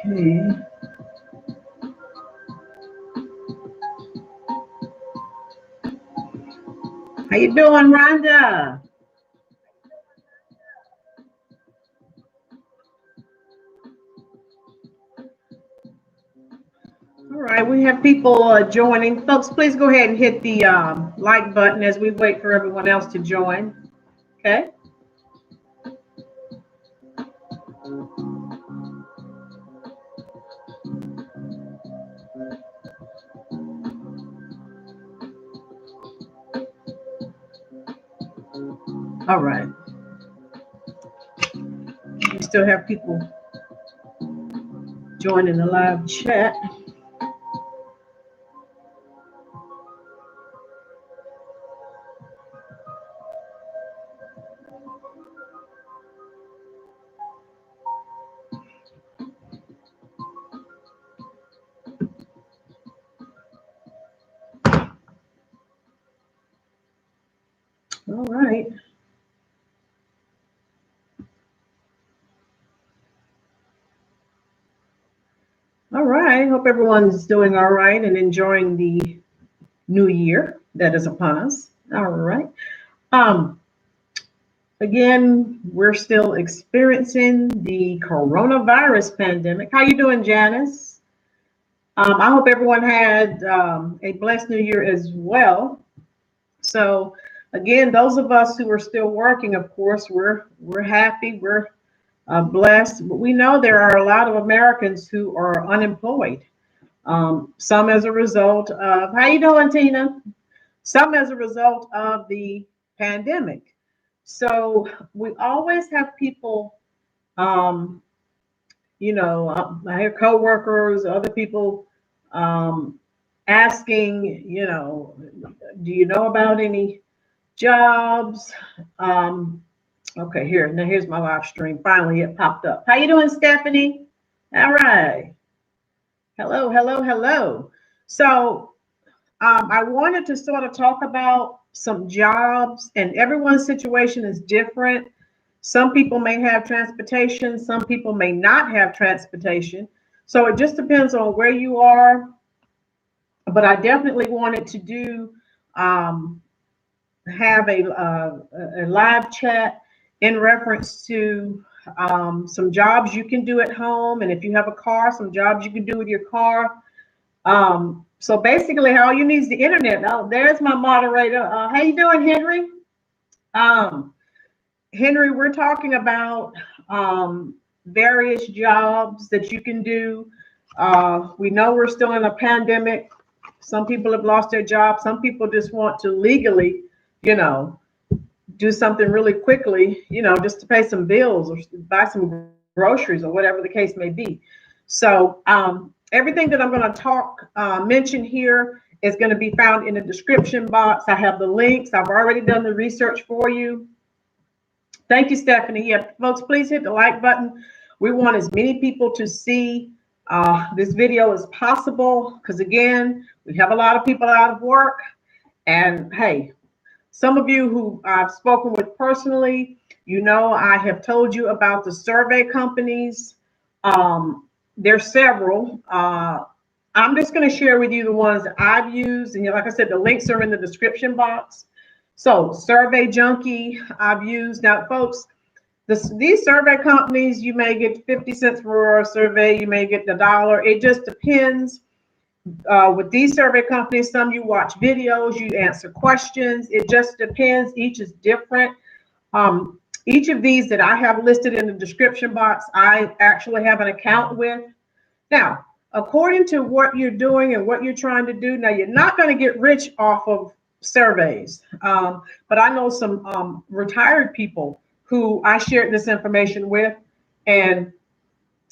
Okay. How you doing, Rhonda? All right, we have people joining. Folks, please go ahead and hit the like button as we wait for everyone else to join. Okay. All right. We still have people joining the live chat. All right. All right. Hope everyone's doing all right and enjoying the new year that is upon us. All right. Um, Again, we're still experiencing the coronavirus pandemic. How you doing, Janice? I hope everyone had a blessed new year as well. So, again, those of us who are still working, of course, we're happy, we're blessed. But we know there are a lot of Americans who are unemployed. Some as a result of how you doing, Tina? Some as a result of the pandemic. So we always have people, um, I hear coworkers, other people um, asking, do you know about any jobs? Um, okay, here's my live stream. Finally, it popped up. How you doing, Stephanie? All right. Hello, hello, hello. So I wanted to sort of talk about some jobs, and everyone's situation is different. Some people may have transportation, some people may not have transportation. So it just depends on where you are. But I definitely wanted to do um, have a live chat in reference to some jobs you can do at home, and if you have a car, some jobs you can do with your car. So basically, all you need is the internet. Now, there's my moderator. How you doing, Henry? Um, Henry, we're talking about various jobs that you can do. We know we're still in a pandemic. Some people have lost their job. Some people just want to legally, you know, do something really quickly, just to pay some bills or buy some groceries or whatever the case may be. So everything that I'm going to mention here is going to be found in the description box. I have the links. I've already done the research for you. Thank you, Stephanie. Yeah, folks, please hit the like button. We want as many people to see this video as possible because, again, we have a lot of people out of work. And hey, some of you who I've spoken with personally, I have told you about the survey companies. There's several. I'm just going to share with you the ones that I've used. And like I said, the links are in the description box. So Survey Junkie, I've used. Now, folks, these survey companies, you may get 50 cents for a survey. You may get $1. It just depends. With these survey companies, some you watch videos, you answer questions. It just depends. Each is different. Each of these that I have listed in the description box, I actually have an account with. Now, according to what you're doing and what you're trying to do, now you're not going to get rich off of surveys. But I know some retired people who I shared this information with, and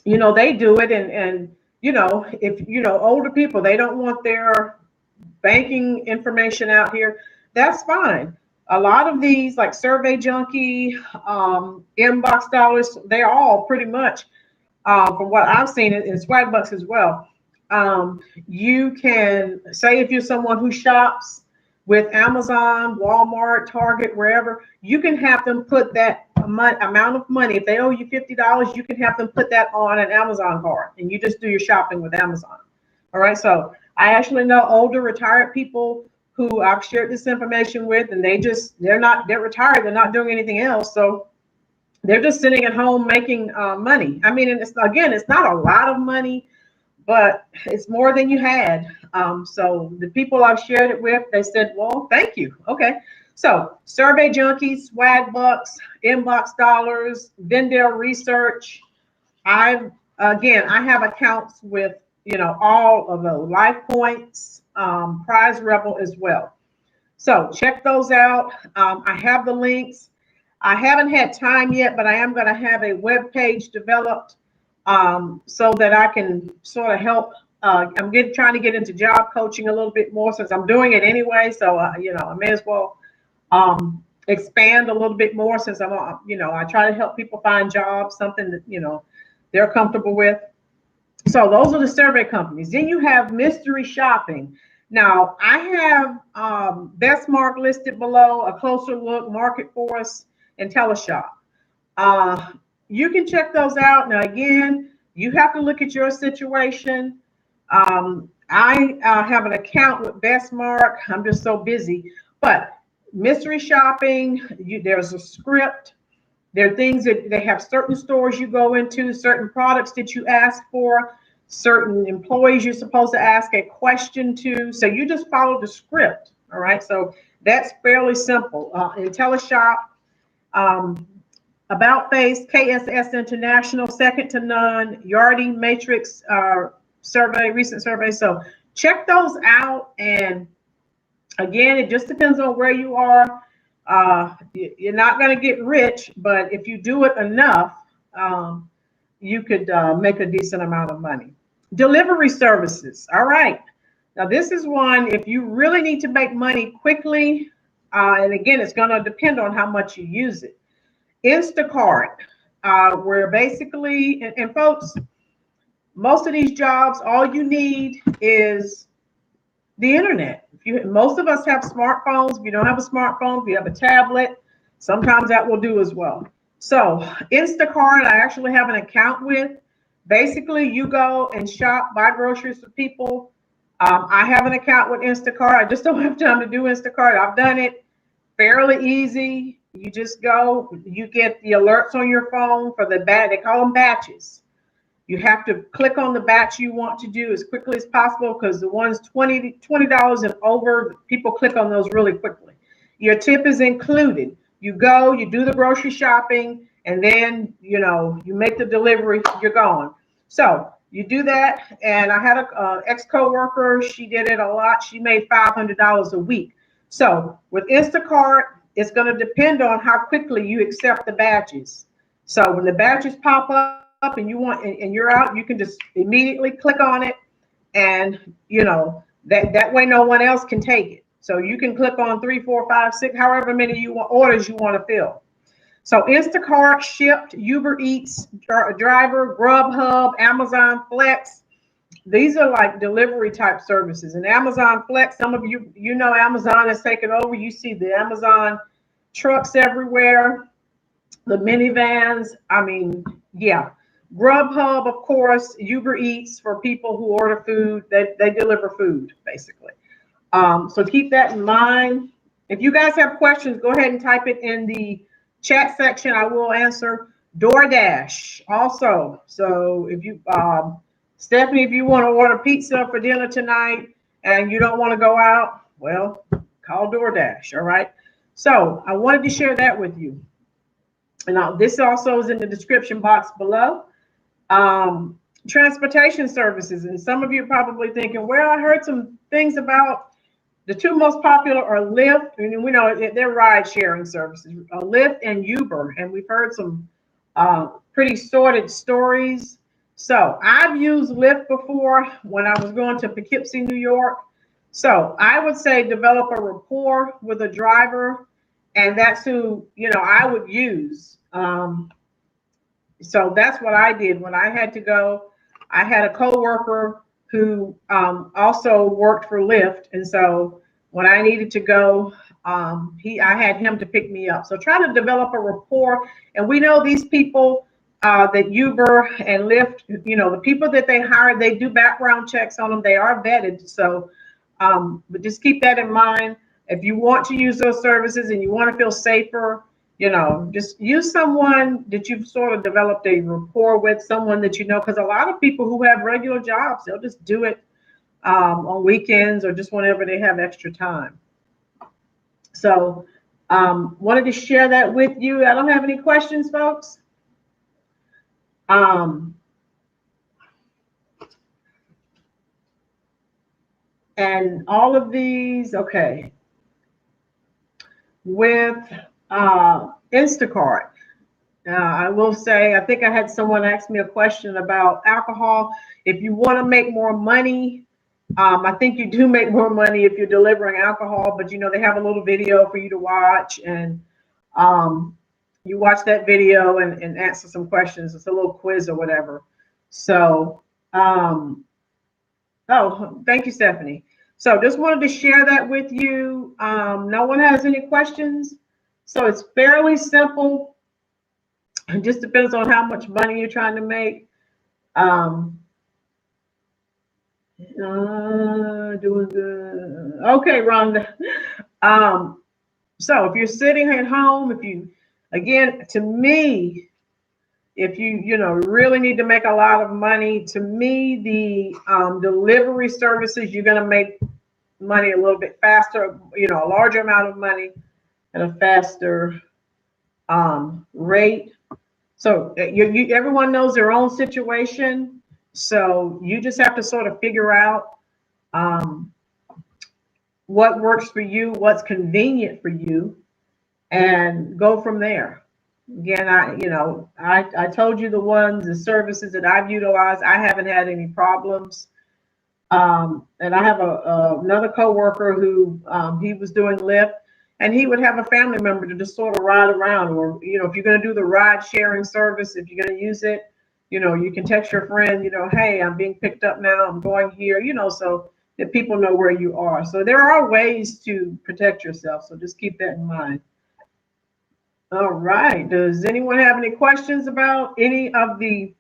they do it, and if older people, they don't want their banking information out here, that's fine. A lot of these, like Survey Junkie, Inbox Dollars, they're all pretty much, from what I've seen, in Swagbucks as well. You can say, if you're someone who shops, with Amazon, Walmart, Target, wherever, you can have them put that amount of money. If they owe you $50, you can have them put that on an Amazon card, and you just do your shopping with Amazon. All right. So I actually know older retired people who I've shared this information with, and they're retired. They're not doing anything else. So they're just sitting at home making money. I mean, and it's not a lot of money, but it's more than you had. So the people I've shared it with, they said, well, thank you. Okay. So Survey Junkies, Swag Bucks, Inbox Dollars, Vendale Research. I have accounts with, all of those, Life Points, Prize Rebel as well. So check those out. I have the links. I haven't had time yet, but I am going to have a web page developed so that I can sort of help. Trying to get into job coaching a little bit more since I'm doing it anyway. So, I may as well expand a little bit more since I try to help people find jobs, something that, they're comfortable with. So those are the survey companies. Then you have mystery shopping. Now, I have Best Mark listed below, a closer look, Market Force, and Teleshop. You can check those out. Now, again, you have to look at your situation. I have an account with Best Mark. I'm just so busy. But mystery shopping, there's a script. There are things that they have certain stores you go into, certain products that you ask for, certain employees you're supposed to ask a question to. So you just follow the script. All right. So that's fairly simple. In Teleshop, About Face, KSS International, Second to None, Yardi Matrix survey, recent survey. So check those out. And again, it just depends on where you are. You're not going to get rich, but if you do it enough, you could make a decent amount of money. Delivery services. All right. Now, this is one, if you really need to make money quickly, and again, it's going to depend on how much you use it. Instacart, where basically, and folks, most of these jobs, all you need is the internet. Most of us have smartphones. If you don't have a smartphone, if you have a tablet, sometimes that will do as well. So Instacart, I actually have an account with. Basically, you go and shop, buy groceries for people. I have an account with Instacart. I just don't have time to do Instacart. I've done it. Fairly easy. You just go, you get the alerts on your phone for the batch. They call them batches. You have to click on the batch you want to do as quickly as possible because the ones $20 and over, people click on those really quickly. Your tip is included. You go, you do the grocery shopping, and then, you make the delivery, you're gone. So you do that. And I had an ex-coworker. She did it a lot. She made $500 a week. So with Instacart, it's going to depend on how quickly you accept the batches. So when the batches pop up and and you're out, you can just immediately click on it, and that way no one else can take it. So you can click on 3, 4, 5, 6, however many orders you want to fill. So Instacart, Shipt, Uber Eats, Driver, Grubhub, Amazon Flex. These are like delivery type services. And Amazon Flex, some of you know Amazon has taken over. You see the Amazon trucks everywhere, the minivans. I mean, yeah. Grubhub, of course, Uber Eats for people who order food. They deliver food, basically. So keep that in mind. If you guys have questions, go ahead and type it in the chat section. I will answer. DoorDash also. So if you, Stephanie, if you want to order pizza for dinner tonight and you don't want to go out, well, call DoorDash. All right. So I wanted to share that with you. And this also is in the description box below. Transportation services. And some of you are probably thinking, well, I heard some things about the two most popular are Lyft, and we know they're ride sharing services, Lyft and Uber. And we've heard some pretty sordid stories. So I've used Lyft before when I was going to Poughkeepsie, New York. So I would say develop a rapport with a driver, and that's who, I would use. So that's what I did when I had to go. I had a coworker who also worked for Lyft, and so when I needed to go, I had him to pick me up. So try to develop a rapport. And we know these people that Uber and Lyft, the people that they hire, they do background checks on them. They are vetted. So, but just keep that in mind. If you want to use those services and you want to feel safer, just use someone that you've sort of developed a rapport with, someone that because a lot of people who have regular jobs, they'll just do it on weekends or just whenever they have extra time. So wanted to share that with you. I don't have any questions, folks. And all of these, okay. With Instacart, I will say, I think I had someone ask me a question about alcohol. If you want to make more money, I think you do make more money if you're delivering alcohol, but they have a little video for you to watch, and you watch that video and answer some questions. It's a little quiz or whatever. So, oh, thank you, Stephanie. So just wanted to share that with you. No one has any questions. So it's fairly simple. It just depends on how much money you're trying to make. Doing good. Okay, Rhonda. So if you're sitting at home, to me, if you really need to make a lot of money, to me, the delivery services, you're going to make money a little bit faster, a larger amount of money at a faster rate. So everyone knows their own situation. So you just have to sort of figure out what works for you, what's convenient for you, and go from there. Again, I told you the services that I've utilized. I haven't had any problems. And I have another coworker who he was doing Lyft, and he would have a family member to just sort of ride around. Or if you're going to do the ride sharing service, if you're going to use it, you can text your friend, hey, I'm being picked up now. I'm going here, so that people know where you are. So there are ways to protect yourself. So just keep that in mind. All right. Does anyone have any questions about any of the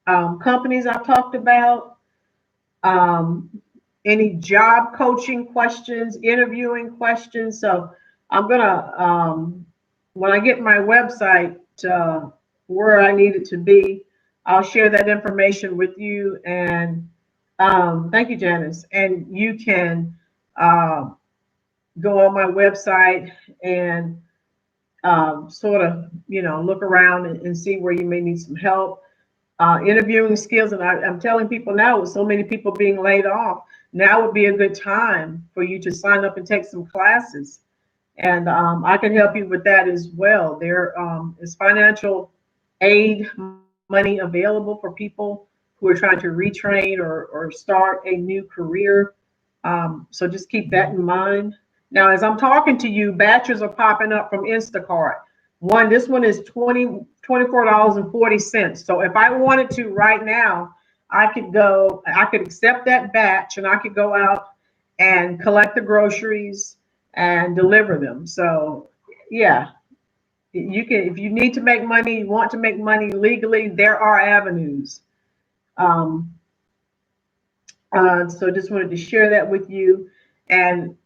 companies I've talked about? Any job coaching questions, interviewing questions? So I'm gonna, when I get my website where I need it to be, I'll share that information with you. And thank you, Janice. And you can go on my website and sort of, look around and see where you may need some help. Interviewing skills, and I'm telling people now, with so many people being laid off, now would be a good time for you to sign up and take some classes. And I can help you with that as well. There is financial aid money available for people who are trying to retrain or start a new career. So just keep that in mind. Now, as I'm talking to you, batches are popping up from Instacart. This one is $24.40. So if I wanted to right now, I could accept that batch and I could go out and collect the groceries and deliver them. So yeah, you can, if you need to make money, you want to make money legally, there are avenues. So just wanted to share that with you. And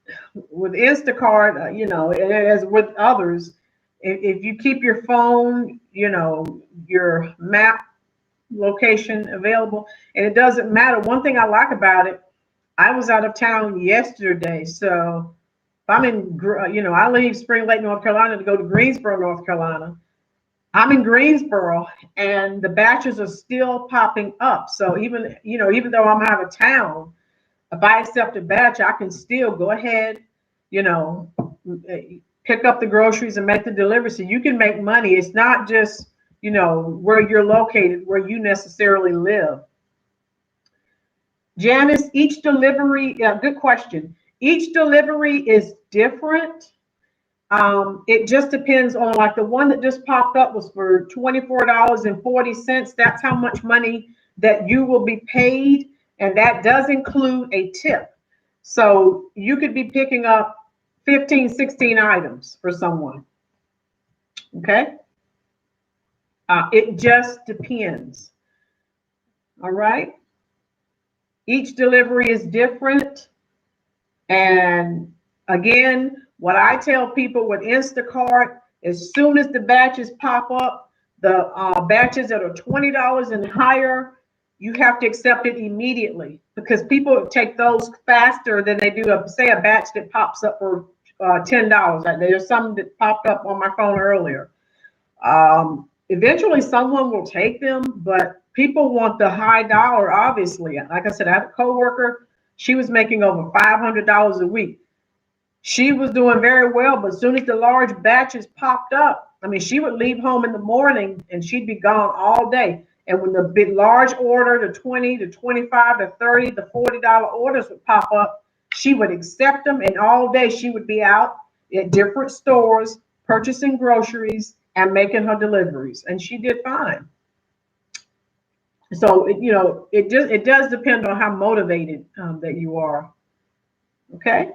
with Instacart, as with others, if you keep your phone, your map location available, and it doesn't matter. One thing I like about it, I was out of town yesterday, so if I'm in, I leave Spring Lake, North Carolina to go to Greensboro, North Carolina. I'm in Greensboro, and the batches are still popping up. So even though I'm out of town, if I accept a batch, I can still go ahead, pick up the groceries and make the delivery. So you can make money. It's not just, where you're located, where you necessarily live. Janice, each delivery, good question. Each delivery is different. It just depends on, like the one that just popped up was for $24.40. That's how much money that you will be paid. And that does include a tip. So you could be picking up 15, 16 items for someone. Okay. It just depends. All right. Each delivery is different. And again, what I tell people with Instacart, as soon as the batches pop up, the batches that are $20 and higher, you have to accept it immediately because people take those faster than they do, say, a batch that pops up for $10. Like there's some that popped up on my phone earlier. Eventually, someone will take them, but people want the high dollar, obviously. Like I said, I had a coworker. She was making over $500 a week. She was doing very well, but as soon as the large batches popped up, I mean, she would leave home in the morning and she'd be gone all day. And when the big large order, the 20, the 25, the 30, the $40 orders would pop up, she would accept them, and all day she would be out at different stores purchasing groceries and making her deliveries, and she did fine. So it does depend on how motivated that you are. Okay.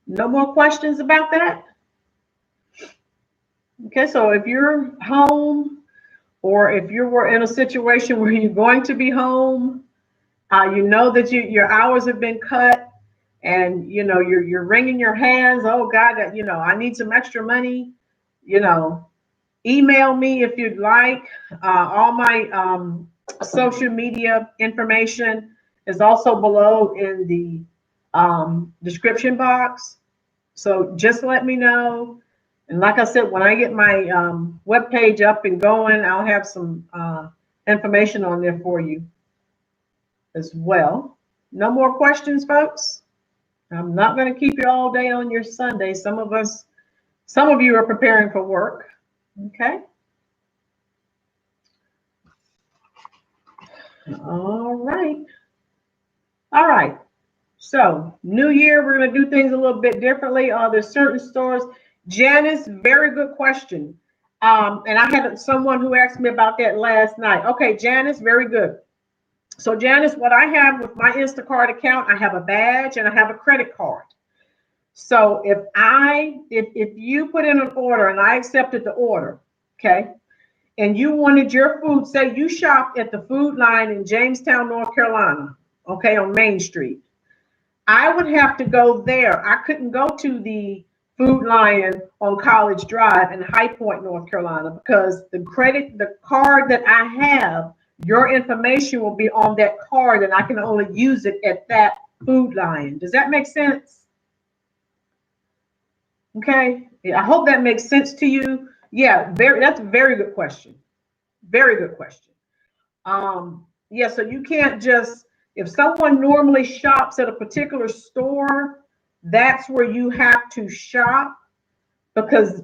No more questions about that? Okay, so if you're home or if you were in a situation where you're going to be home, you know that your hours have been cut, and you're wringing your hands. Oh God, I need some extra money. You know, email me if you'd like. All my social media information is also below in the description box. So just let me know. And like I said, when I get my webpage up and going, I'll have some information on there for you as well. No more questions, folks? I'm not going to keep you all day on your Sunday. Some of you are preparing for work. Okay. All right. All right. So, new year, we're going to do things a little bit differently. There's certain stores. Janice, very good question. And I had someone who asked me about that last night. Okay, Janice, very good. So, Janice, what I have with my Instacart account, I have a badge and I have a credit card. So if you put in an order and I accepted the order, okay, and you wanted your food, say you shopped at the Food Line in Jamestown, North Carolina, okay, on Main Street, I would have to go there. I couldn't go to the Food Lion on College Drive in High Point, North Carolina, because the card that I have, your information will be on that card, and I can only use it at that Food Lion. Does that make sense? Okay, I hope that makes sense to you. Yeah, that's a very good question. Very good question. Yeah, so you can't just, if someone normally shops at a particular store, that's where you have to shop because,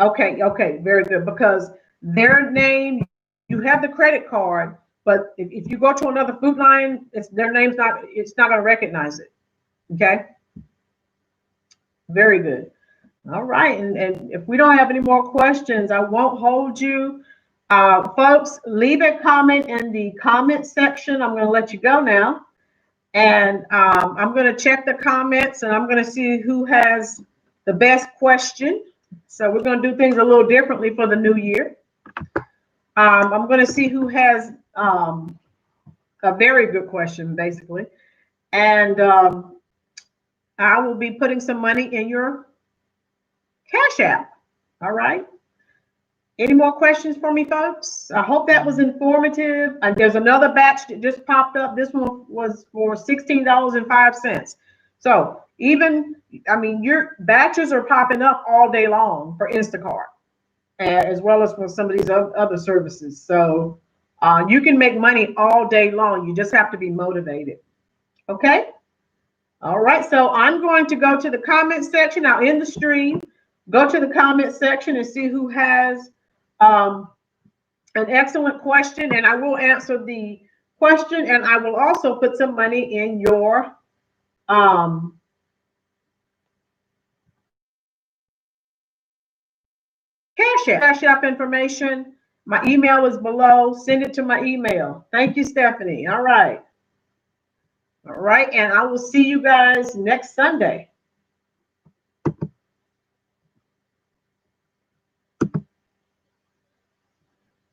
okay, very good. Because their name, you have the credit card, but if you go to another Food Line, their name's it's not going to recognize it. Okay, very good. All right, and if we don't have any more questions, I won't hold you. Folks, leave a comment in the comment section. I'm going to let you go now. And I'm going to check the comments and I'm going to see who has the best question. So we're going to do things a little differently for the new year. I'm going to see who has a very good question, basically. And I will be putting some money in your Cash App. All right. Any more questions for me, folks? I hope that was informative. And there's another batch that just popped up. This one was for $16.05. So your batches are popping up all day long for Instacart, as well as for some of these other services. So you can make money all day long. You just have to be motivated. Okay. All right. So I'm going to go to the comment section. I'll end the stream. Go to the comment section and see who has an excellent question, and I will answer the question, and I will also put some money in your Cash App information. My email is below. Send it to my email. Thank you, Stephanie. All right. All right. And I will see you guys next Sunday.